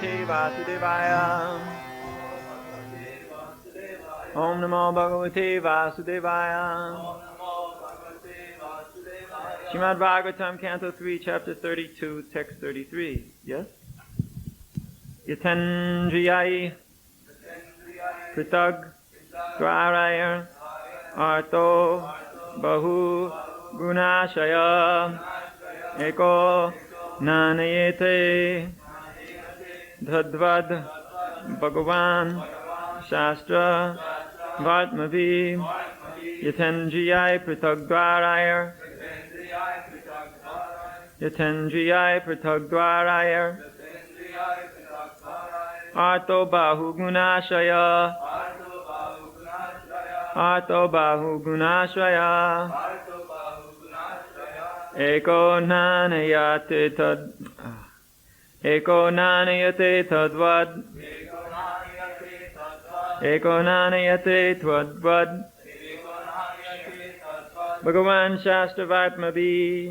Bhagavate Vasudevaya. Om Namo Bhagavate Vasudevaya. Srimad Bhagavatam, Canto 3, Chapter 32, Text 33. Yes? Yatendriyai Pritag Dwaraya Arto Bahu Gunashaya Eko Nanayete Dhadvad Bhagavan Shastra Vatmavi Yatendriyai Pritag Dwaraya Yatendriyai Pritag Dwaraya Arto Bahu Gunashaya Arto Bahu Gunashaya Eko Nanayate Tad Eko Nanayate Tadvad Eko Nanayate Tadvad Bhagavan Shastravatmavi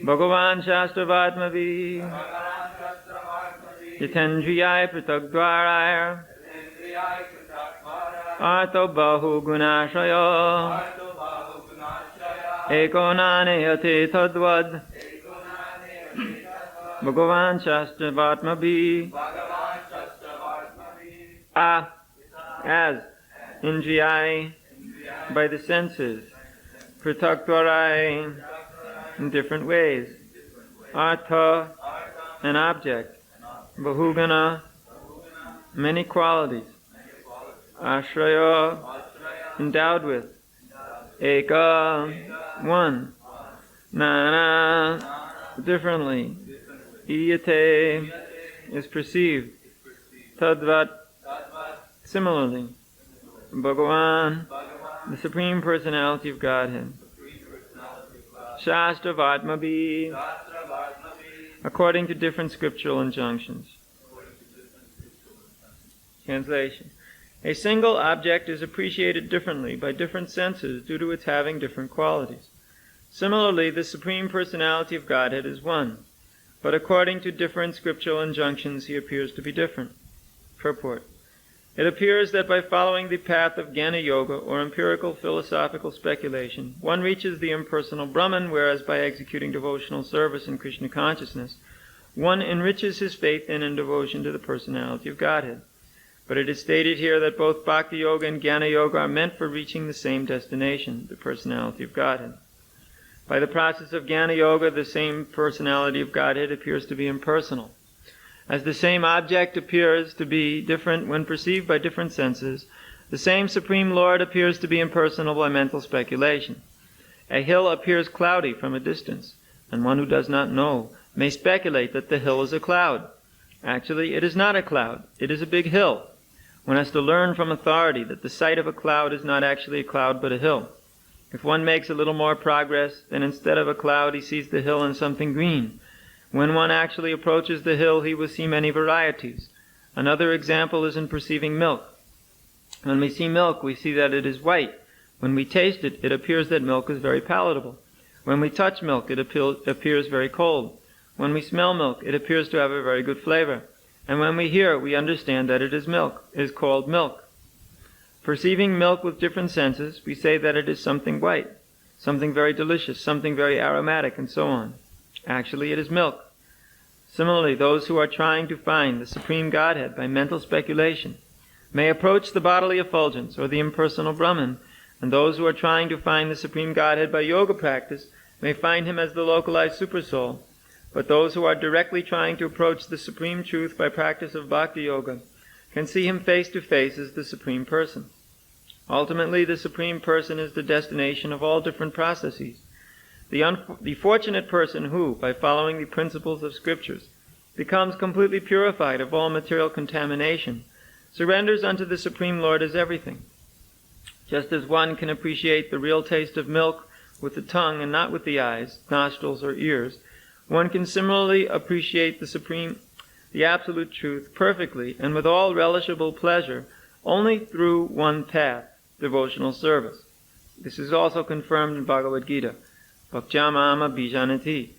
Bhagavan Shastravatmavi Yatendriyai Pritagdvaraya Arto Bahu Gunashaya Eko Nanayate Tadvad Bhagavan Shastravatmavi. As Indriyai, by the senses, Pritagdvarai, in different ways, Artha, an object, Bahugana, many qualities, Ashraya, endowed with, Eka, one, Nana, differently, Iyate, is perceived, Tadvat, similarly, Bhagavan, the Supreme Personality of Godhead, Shastravatmavi, according to different scriptural injunctions. Translation. A single object is appreciated differently by different senses due to its having different qualities. Similarly, the Supreme Personality of Godhead is one, but according to different scriptural injunctions he appears to be different. Purport. It appears that by following the path of Jnana Yoga, or empirical philosophical speculation, one reaches the impersonal Brahman, whereas by executing devotional service in Krishna consciousness, one enriches his faith in and devotion to the personality of Godhead. But it is stated here that both Bhakti Yoga and Jnana Yoga are meant for reaching the same destination, the personality of Godhead. By the process of Jnana Yoga, the same personality of Godhead appears to be impersonal. As the same object appears to be different when perceived by different senses, the same Supreme Lord appears to be impersonal by mental speculation. A hill appears cloudy from a distance, and one who does not know may speculate that the hill is a cloud. Actually, it is not a cloud, it is a big hill. One has to learn from authority that the sight of a cloud is not actually a cloud but a hill. If one makes a little more progress, then instead of a cloud he sees the hill in something green. When one actually approaches the hill, he will see many varieties. Another example is in perceiving milk. When we see milk, we see that it is white. When we taste it, it appears that milk is very palatable. When we touch milk, it appears very cold. When we smell milk, it appears to have a very good flavor. And when we hear, we understand that it is milk, is called milk. Perceiving milk with different senses, we say that it is something white, something very delicious, something very aromatic, and so on. Actually, it is milk. Similarly, those who are trying to find the Supreme Godhead by mental speculation may approach the bodily effulgence or the impersonal Brahman, and those who are trying to find the Supreme Godhead by yoga practice may find him as the localized Supersoul. But those who are directly trying to approach the Supreme Truth by practice of Bhakti Yoga can see him face to face as the Supreme Person. Ultimately, the Supreme Person is the destination of all different processes. The fortunate person who, by following the principles of Scriptures, becomes completely purified of all material contamination, surrenders unto the Supreme Lord as everything. Just as one can appreciate the real taste of milk with the tongue and not with the eyes, nostrils, or ears, one can similarly appreciate the absolute truth perfectly and with all relishable pleasure only through one path, devotional service. This is also confirmed in Bhagavad Gita. Bhaktyamama bijanati.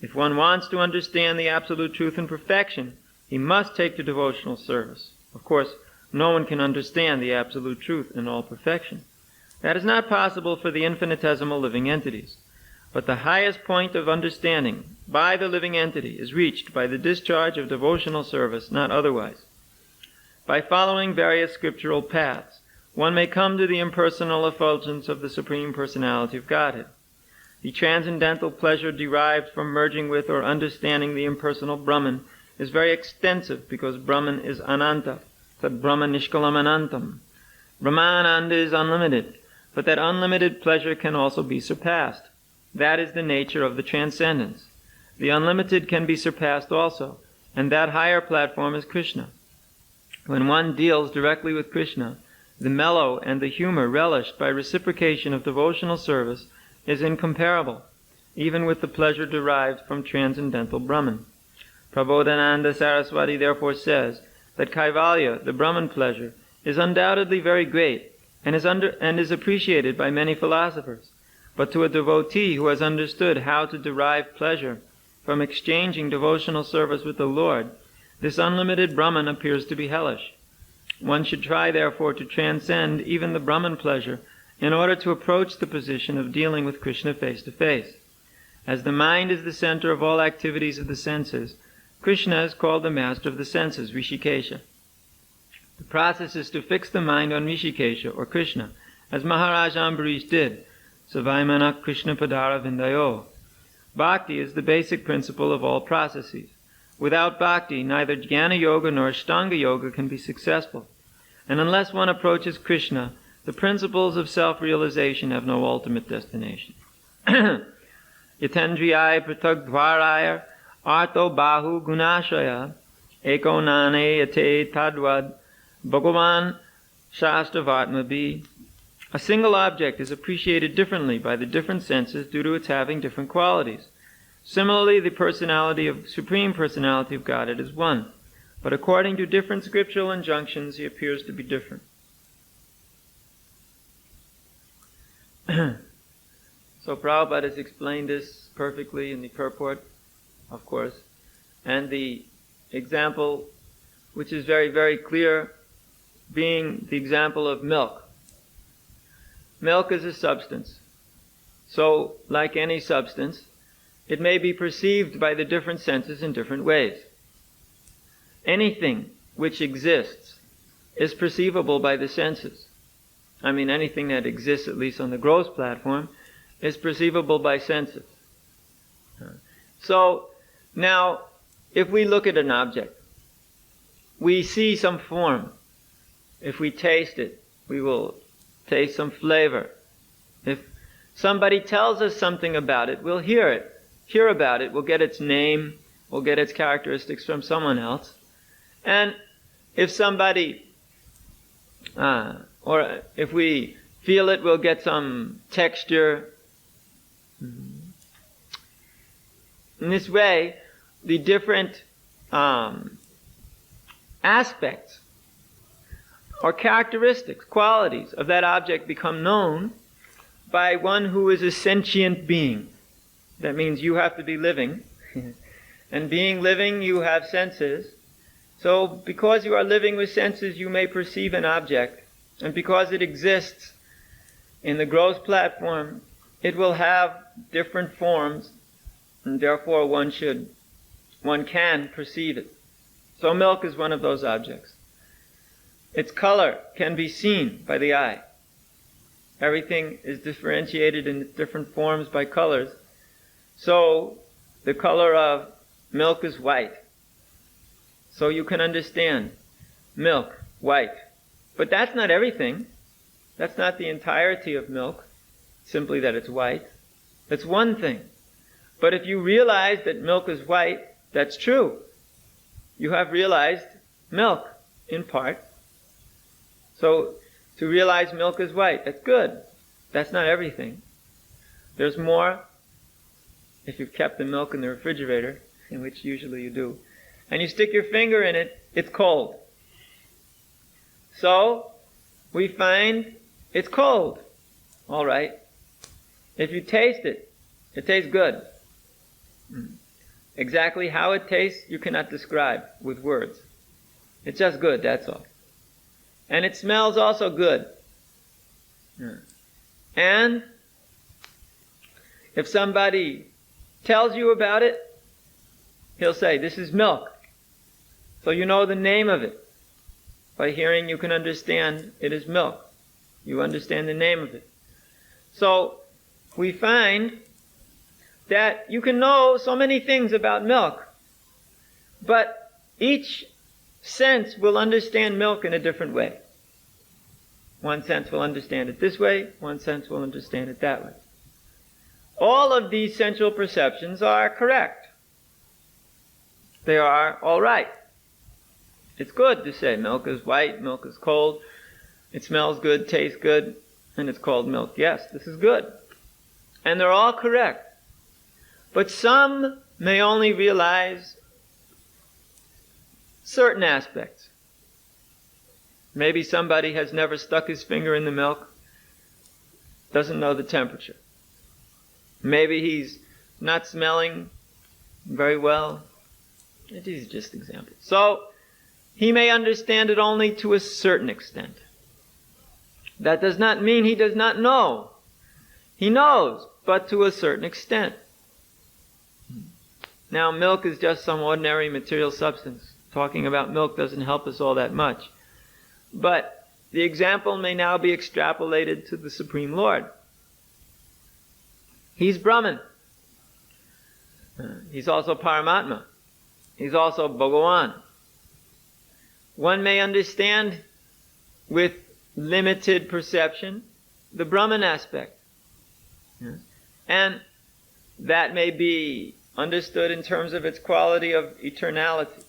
If one wants to understand the absolute truth and perfection, he must take to devotional service. Of course, no one can understand the absolute truth in all perfection. That is not possible for the infinitesimal living entities. But the highest point of understanding by the living entity is reached by the discharge of devotional service, not otherwise. By following various scriptural paths, one may come to the impersonal effulgence of the Supreme Personality of Godhead. The transcendental pleasure derived from merging with or understanding the impersonal Brahman is very extensive because Brahman is ananta, tad Brahma nishkalam anantam. Brahmananda is unlimited, but that unlimited pleasure can also be surpassed. That is the nature of the transcendence. The unlimited can be surpassed also, and that higher platform is Krishna. When one deals directly with Krishna, the mellow and the humor relished by reciprocation of devotional service is incomparable, even with the pleasure derived from transcendental Brahman. Prabodhananda Saraswati therefore says that Kaivalya, the Brahman pleasure, is undoubtedly very great and is appreciated by many philosophers. But to a devotee who has understood how to derive pleasure from exchanging devotional service with the Lord, this unlimited Brahman appears to be hellish. One should try, therefore, to transcend even the Brahman pleasure in order to approach the position of dealing with Krishna face to face. As the mind is the center of all activities of the senses, Krishna is called the master of the senses, Rishikesha. The process is to fix the mind on Rishikesha, or Krishna, as Maharaj Ambarish did, Savaimana Krishna Padara Vindayo. Bhakti is the basic principle of all processes. Without bhakti, neither Jnana Yoga nor Ashtanga Yoga can be successful. And unless one approaches Krishna, the principles of self-realization have no ultimate destination. Yatendriyai pratagdvaraya arto bahu gunashaya eko nane yate tadvad bhagavan shastravatmabi. A single object is appreciated differently by the different senses due to its having different qualities. Similarly, the Supreme Personality of Godhead is one, but according to different scriptural injunctions, he appears to be different. So Prabhupada has explained this perfectly in the purport, of course, and the example, which is very, very clear, being the example of milk. Milk is a substance. So, like any substance, it may be perceived by the different senses in different ways. Anything which exists is perceivable by the senses. I mean, anything that exists, at least on the gross platform, is perceivable by senses. So, now, if we look at an object, we see some form. If we taste it, we will taste some flavor. If somebody tells us something about it, we'll hear about it, we'll get its name, we'll get its characteristics from someone else. And if somebody, or if we feel it, we'll get some texture. In this way, the different aspects or characteristics, qualities of that object become known by one who is a sentient being. That means you have to be living. And being living, you have senses. So because you are living with senses, you may perceive an object. And because it exists in the gross platform, it will have different forms, and therefore one can perceive it. So milk is one of those objects. Its color can be seen by the eye. Everything is differentiated in different forms by colors. So the color of milk is white. So you can understand milk, white. But that's not everything. That's not the entirety of milk, simply that it's white. That's one thing. But if you realize that milk is white, that's true. You have realized milk, in part. So, to realize milk is white, that's good. That's not everything. There's more. If you've kept the milk in the refrigerator, in which usually you do, and you stick your finger in it, it's cold. So, we find it's cold. All right. If you taste it, it tastes good. Exactly how it tastes, you cannot describe with words. It's just good, that's all. And it smells also good. And if somebody tells you about it, he'll say, this is milk. So you know the name of it. By hearing, you can understand it is milk. You understand the name of it. So we find that you can know so many things about milk, but each sense will understand milk in a different way. One sense will understand it this way, one sense will understand it that way. All of these sensual perceptions are correct. They are all right. It's good to say milk is white, milk is cold, it smells good, tastes good, and it's called milk. Yes, this is good. And they're all correct. But some may only realize certain aspects. Maybe somebody has never stuck his finger in the milk, doesn't know the temperature. Maybe he's not smelling very well. These are just examples. So, he may understand it only to a certain extent. That does not mean he does not know. He knows, but to a certain extent. Now, milk is just some ordinary material substance. Talking about milk doesn't help us all that much. But the example may now be extrapolated to the Supreme Lord. He's Brahman. He's also Paramatma. He's also Bhagawan. One may understand with limited perception the Brahman aspect. And that may be understood in terms of its quality of eternality.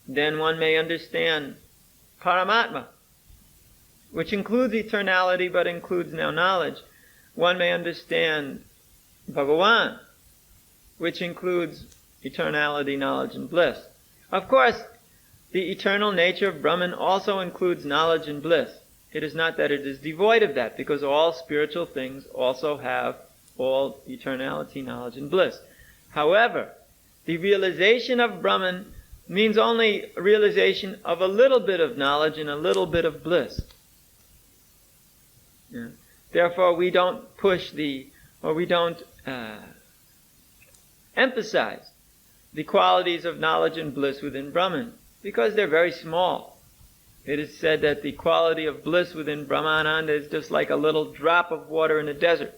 Then one may understand Paramatma, which includes eternality but includes now knowledge. One may understand Bhagawan, which includes eternality, knowledge, and bliss. Of course, the eternal nature of Brahman also includes knowledge and bliss. It is not that it is devoid of that, because all spiritual things also have all eternality, knowledge, and bliss. However, the realization of Brahman means only a realization of a little bit of knowledge and a little bit of bliss. Yeah. Therefore, we don't push we don't emphasize the qualities of knowledge and bliss within Brahman, because they're very small. It is said that the quality of bliss within Brahmananda is just like a little drop of water in a desert.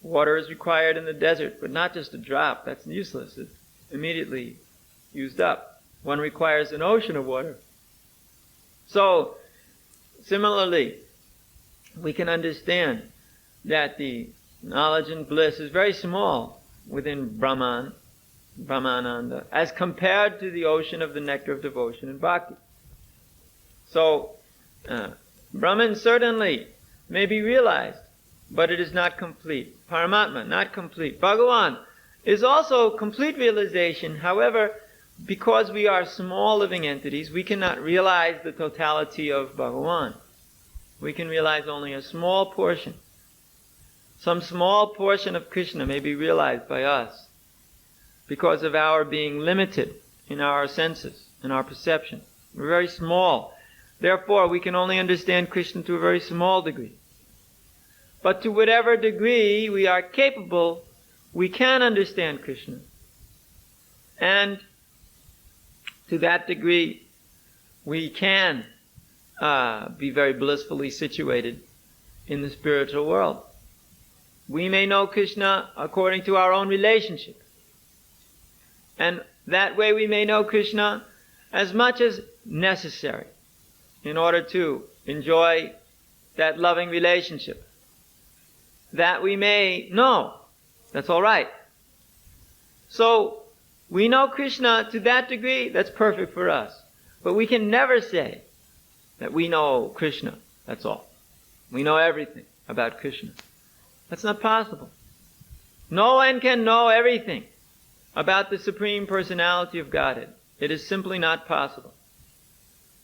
Water is required in the desert, but not just a drop. That's useless. It's immediately used up. One requires an ocean of water. So, similarly, we can understand that the knowledge and bliss is very small within Brahmananda, as compared to the ocean of the nectar of devotion and bhakti. So, Brahman certainly may be realized, but it is not complete. Paramatma, not complete. Bhagawan is also complete realization. However, because we are small living entities, we cannot realize the totality of Bhagawan. We can realize only a small portion. Some small portion of Krishna may be realized by us because of our being limited in our senses, in our perception. We're very small. Therefore, we can only understand Krishna to a very small degree. But to whatever degree we are capable, we can understand Krishna. And to that degree, we can be very blissfully situated in the spiritual world. We may know Krishna according to our own relationship. And that way we may know Krishna as much as necessary in order to enjoy that loving relationship. That we may know. That's all right. So, we know Krishna to that degree, that's perfect for us. But we can never say that we know Krishna, that's all. We know everything about Krishna. That's not possible. No one can know everything about the Supreme Personality of Godhead. It is simply not possible.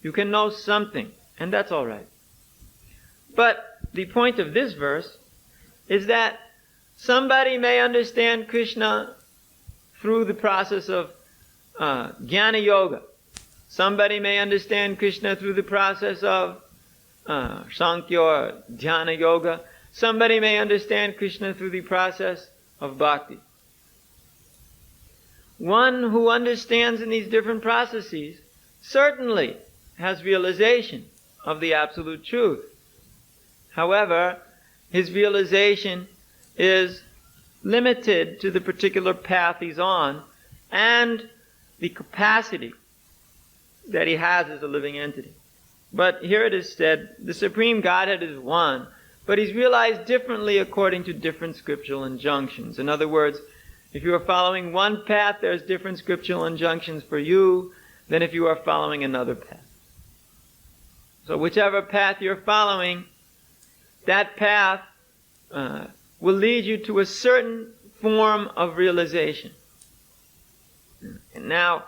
You can know something, and that's all right. But the point of this verse is that somebody may understand Krishna through the process of Jnana Yoga. Somebody may understand Krishna through the process of Sankhya or Dhyana Yoga. Somebody may understand Krishna through the process of Bhakti. One who understands in these different processes certainly has realization of the absolute truth. However, his realization is limited to the particular path he's on and the capacity that he has as a living entity. But here it is said, the Supreme Godhead is one, but he's realized differently according to different scriptural injunctions. In other words, if you are following one path, there's different scriptural injunctions for you than if you are following another path. So whichever path you're following, that path will lead you to a certain form of realization. And now,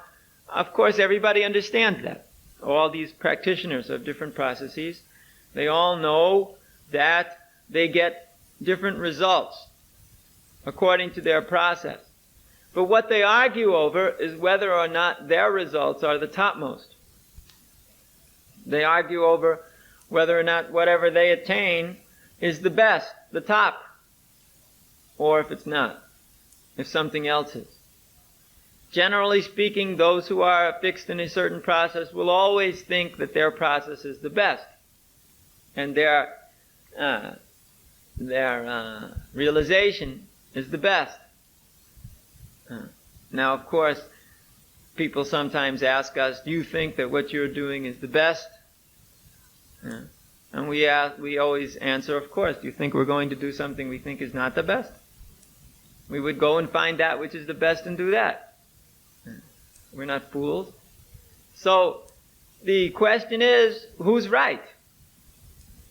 of course, everybody understands that. All these practitioners of different processes, they all know that they get different results according to their process. But what they argue over is whether or not their results are the topmost. They argue over whether or not whatever they attain is the best, the top, or if it's not, if something else is. Generally speaking, those who are fixed in a certain process will always think that their process is the best, and their realization is the best. Now, of course, people sometimes ask us, do you think that what you're doing is the best? And we always answer, of course. Do you think we're going to do something we think is not the best? We would go and find that which is the best and do that. We're not fools. So, the question is, who's right?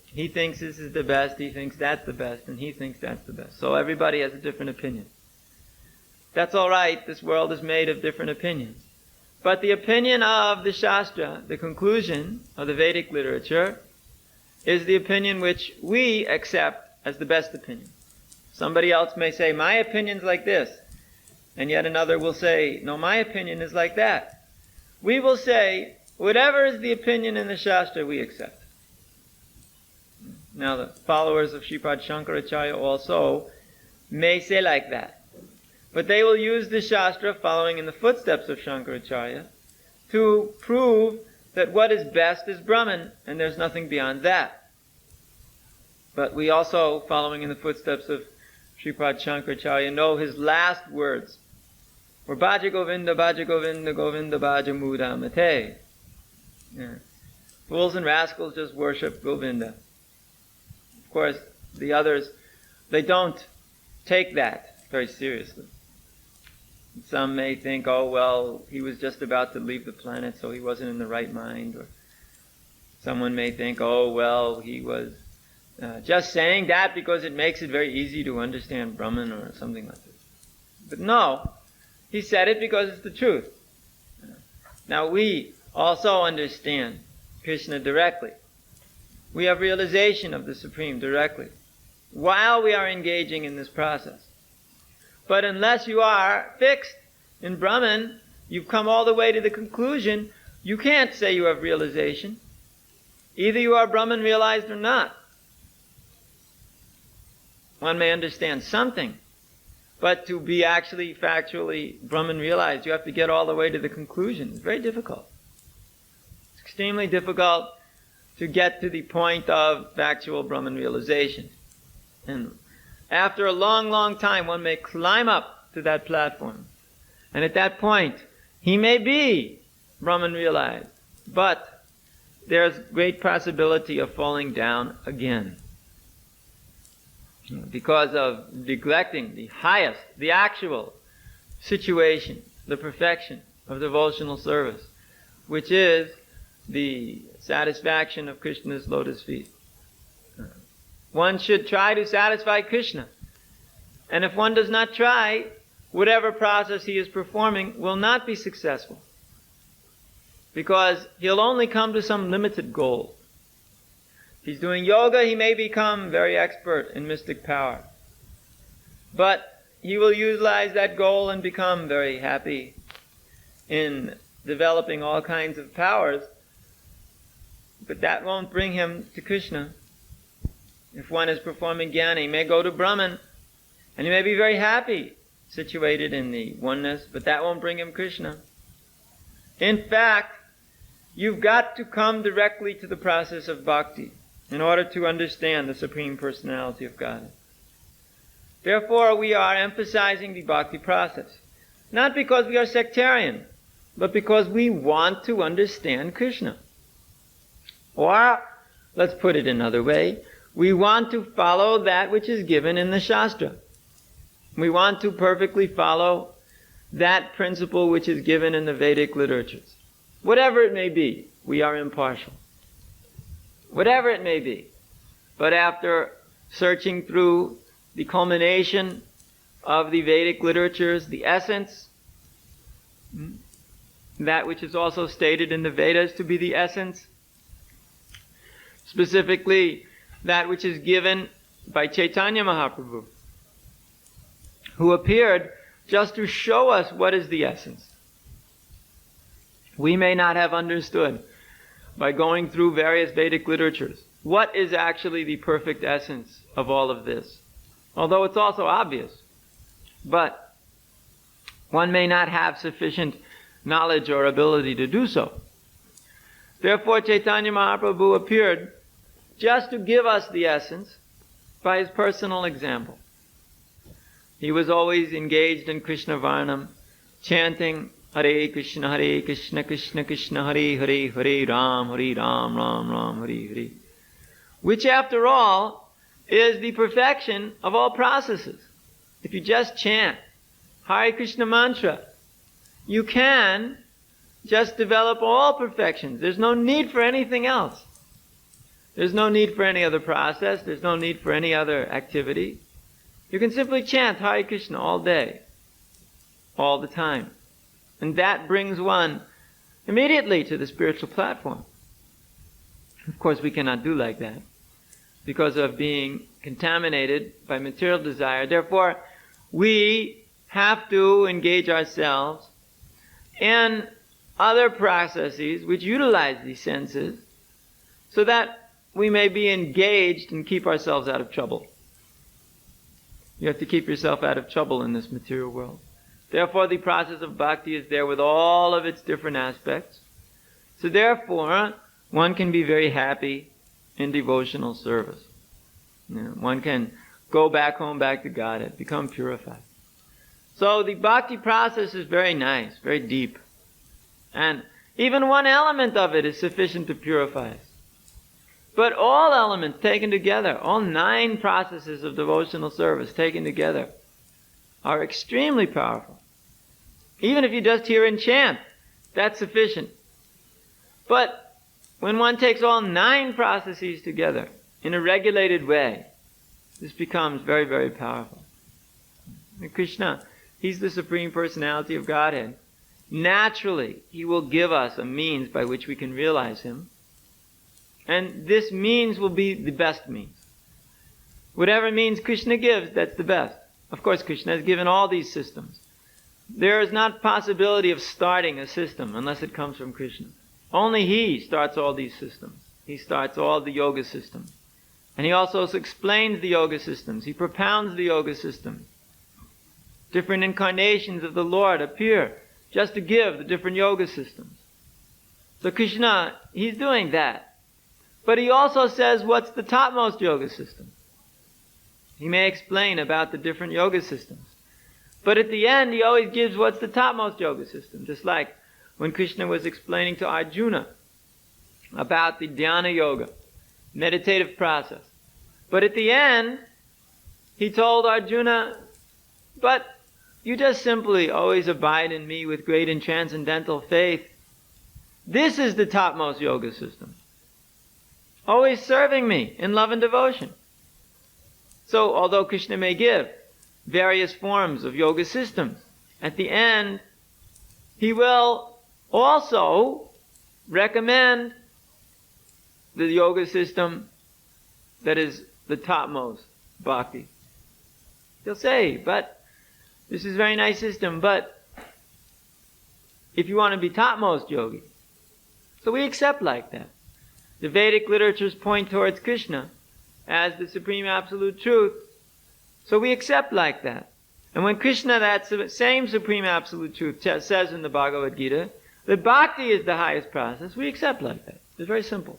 He thinks this is the best, he thinks that's the best, and he thinks that's the best. So everybody has a different opinion. That's all right, this world is made of different opinions. But the opinion of the Shastra, the conclusion of the Vedic literature, is the opinion which we accept as the best opinion. Somebody else may say, my opinion's like this, and yet another will say, no, my opinion is like that. We will say, whatever is the opinion in the Shastra, we accept. Now, the followers of Sripad Shankaracharya also may say like that. But they will use the Shastra, following in the footsteps of Shankaracharya, to prove that what is best is Brahman, and there's nothing beyond that. But we also, following in the footsteps of Sripad Shankaracharya, know his last words were Bhaja Govinda, Bhaja Govinda, Govinda Bhaja Muda Mate. Yeah. Fools and rascals just worship Govinda. Of course, the others, they don't take that very seriously. Some may think, oh, well, he was just about to leave the planet, so he wasn't in the right mind. Or someone may think, oh, well, he was just saying that because it makes it very easy to understand Brahman or something like this. But no, he said it because it's the truth. Now, we also understand Krishna directly. We have realization of the Supreme directly while we are engaging in this process. But unless you are fixed in Brahman, you've come all the way to the conclusion, you can't say you have realization. Either you are Brahman realized or not. One may understand something, but to be actually factually Brahman realized, you have to get all the way to the conclusion. It's very difficult. It's extremely difficult to get to the point of factual Brahman realization. And after a long, long time, one may climb up to that platform. And at that point, he may be Brahman realized. But there's great possibility of falling down again. Because of neglecting the highest, the actual situation, the perfection of devotional service, which is the satisfaction of Krishna's lotus feet. One should try to satisfy Krishna. And if one does not try, whatever process he is performing will not be successful. Because he'll only come to some limited goal. If he's doing yoga, he may become very expert in mystic power. But he will utilize that goal and become very happy in developing all kinds of powers, but that won't bring him to Krishna. If one is performing jnana, he may go to Brahman, and he may be very happy situated in the oneness, but that won't bring him Krishna. In fact, you've got to come directly to the process of bhakti in order to understand the Supreme Personality of God. Therefore, we are emphasizing the bhakti process, not because we are sectarian, but because we want to understand Krishna. Or, let's put it another way, we want to follow that which is given in the Shastra. We want to perfectly follow that principle which is given in the Vedic literatures. Whatever it may be, we are impartial. Whatever it may be. But after searching through the culmination of the Vedic literatures, the essence, that which is also stated in the Vedas to be the essence, specifically that which is given by Chaitanya Mahaprabhu, who appeared just to show us what is the essence. We may not have understood, by going through various Vedic literatures, what is actually the perfect essence of all of this. Although it's also obvious. But one may not have sufficient knowledge or ability to do so. Therefore, Chaitanya Mahaprabhu appeared just to give us the essence by his personal example. He was always engaged in Krishna Varnam, chanting Hare Krishna, Krishna Krishna, Hare Hare, Hare Ram, Ram Ram, Hare Hare. Which, after all, is the perfection of all processes. If you just chant Hare Krishna mantra, you can just develop all perfections. There's no need for anything else. There's no need for any other process. There's no need for any other activity. You can simply chant Hare Krishna all day, all the time. And that brings one immediately to the spiritual platform. Of course, we cannot do like that because of being contaminated by material desire. Therefore, we have to engage ourselves in other processes which utilize these senses so that we may be engaged and keep ourselves out of trouble. You have to keep yourself out of trouble in this material world. Therefore, the process of bhakti is there with all of its different aspects. So therefore, one can be very happy in devotional service. One can go back home, back to Godhead, become purified. So the bhakti process is very nice, very deep. And even one element of it is sufficient to purify us. But all elements taken together, all 9 processes of devotional service taken together, are extremely powerful. Even if you just hear and chant, that's sufficient. But when one takes all 9 processes together in a regulated way, this becomes very, very powerful. And Krishna, He's the Supreme Personality of Godhead. Naturally, He will give us a means by which we can realize Him. And this means will be the best means. Whatever means Krishna gives, that's the best. Of course, Krishna has given all these systems. There is not possibility of starting a system unless it comes from Krishna. Only He starts all these systems. He starts all the yoga systems. And He also explains the yoga systems. He propounds the yoga systems. Different incarnations of the Lord appear just to give the different yoga systems. So Krishna, He's doing that. But He also says what's the topmost yoga system. He may explain about the different yoga systems. But at the end, He always gives what's the topmost yoga system. Just like when Krishna was explaining to Arjuna about the dhyana yoga, meditative process. But at the end, He told Arjuna, but you just simply always abide in me with great and transcendental faith. This is the topmost yoga system. Always serving me in love and devotion. So, although Krishna may give various forms of yoga systems, at the end, He will also recommend the yoga system that is the topmost bhakti. He'll say, but this is a very nice system, but if you want to be topmost yogi, so we accept like that. The Vedic literatures point towards Krishna as the supreme absolute truth, so we accept like that. And when Krishna, that same supreme absolute truth, says in the Bhagavad Gita that bhakti is the highest process, we accept like that. It's very simple.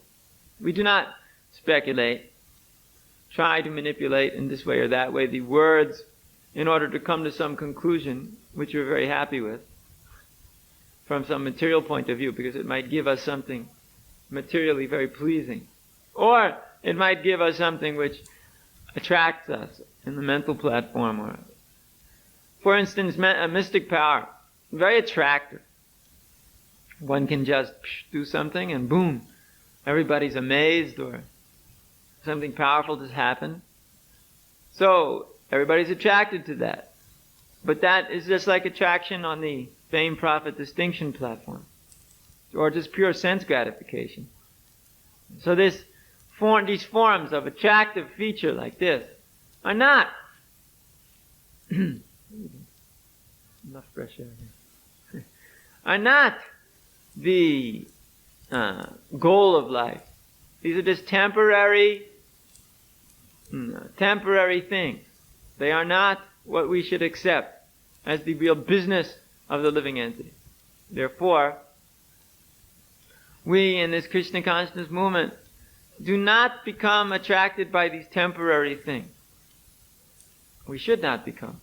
We do not speculate, try to manipulate in this way or that way the words in order to come to some conclusion which we're very happy with from some material point of view, because it might give us something materially very pleasing. Or it might give us something which attracts us in the mental platform. Or, for instance, a mystic power, very attractive. One can just do something and boom, everybody's amazed, or something powerful just happened. So everybody's attracted to that. But that is just like attraction on the fame, profit, distinction platform, or just pure sense gratification. So these forms of attractive feature like this are not enough fresh air here. Are not the goal of life. These are just temporary things. They are not what we should accept as the real business of the living entity. Therefore, we in this Krishna consciousness movement do not become attracted by these temporary things. We should not become.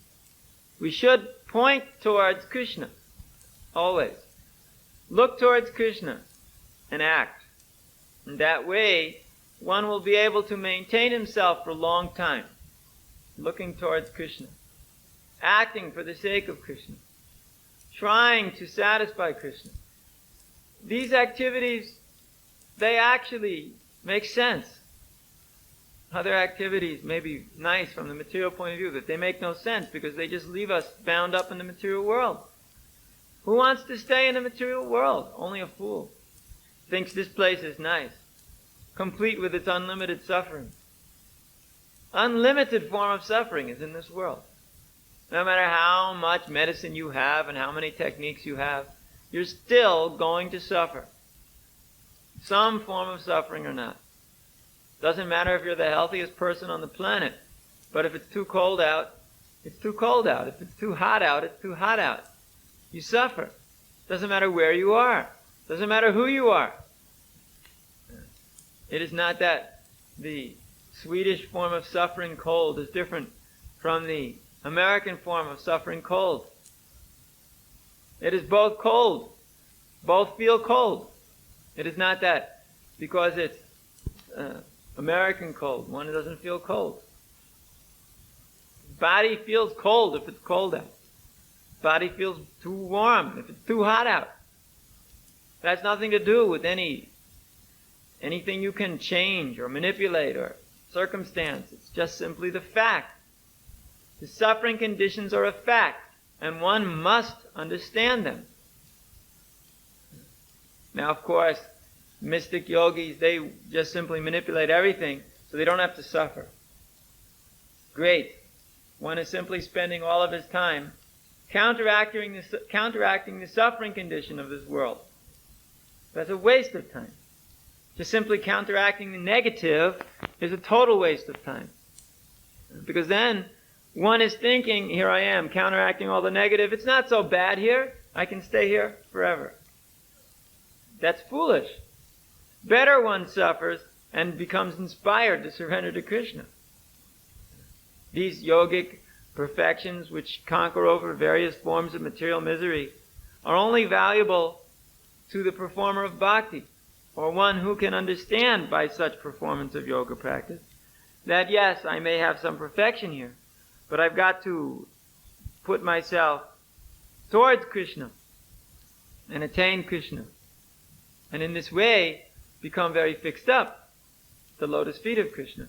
We should point towards Krishna, always. Look towards Krishna and act. In that way, one will be able to maintain himself for a long time, looking towards Krishna, acting for the sake of Krishna, trying to satisfy Krishna. These activities, they actually make sense. Other activities may be nice from the material point of view, but they make no sense because they just leave us bound up in the material world. Who wants to stay in the material world? Only a fool. Thinks this place is nice, complete with its unlimited suffering. Unlimited form of suffering is in this world. No matter how much medicine you have and how many techniques you have, you're still going to suffer. Some form of suffering or not. Doesn't matter if you're the healthiest person on the planet, but if it's too cold out, it's too cold out. If it's too hot out, it's too hot out. You suffer. Doesn't matter where you are. Doesn't matter who you are. It is not that the Swedish form of suffering cold is different from the American form of suffering cold. It is both cold. Both feel cold. It is not that because it's American cold, one doesn't feel cold. Body feels cold if it's cold out. Body feels too warm if it's too hot out. It has nothing to do with anything you can change or manipulate or circumstance. It's just simply the fact. The suffering conditions are a fact, and one must understand them. Now, of course, mystic yogis, they just simply manipulate everything so they don't have to suffer. Great. One is simply spending all of his time counteracting the suffering condition of this world. That's a waste of time. Just simply counteracting the negative is a total waste of time. Because then one is thinking, here I am, counteracting all the negative. It's not so bad here. I can stay here forever. That's foolish. Better one suffers and becomes inspired to surrender to Krishna. These yogic perfections which conquer over various forms of material misery are only valuable to the performer of bhakti, or one who can understand by such performance of yoga practice that yes, I may have some perfection here, but I've got to put myself towards Krishna and attain Krishna. And in this way, become very fixed up at the lotus feet of Krishna.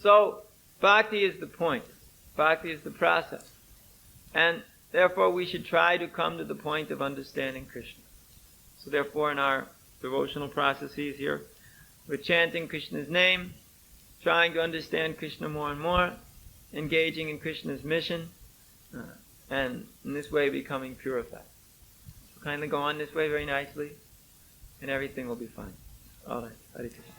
So, bhakti is the point. Bhakti is the process. And therefore we should try to come to the point of understanding Krishna. So therefore in our devotional processes here, we're chanting Krishna's name, trying to understand Krishna more and more, engaging in Krishna's mission, and in this way becoming purified. So kindly go on this way very nicely, and everything will be fine. All right. Harikesa.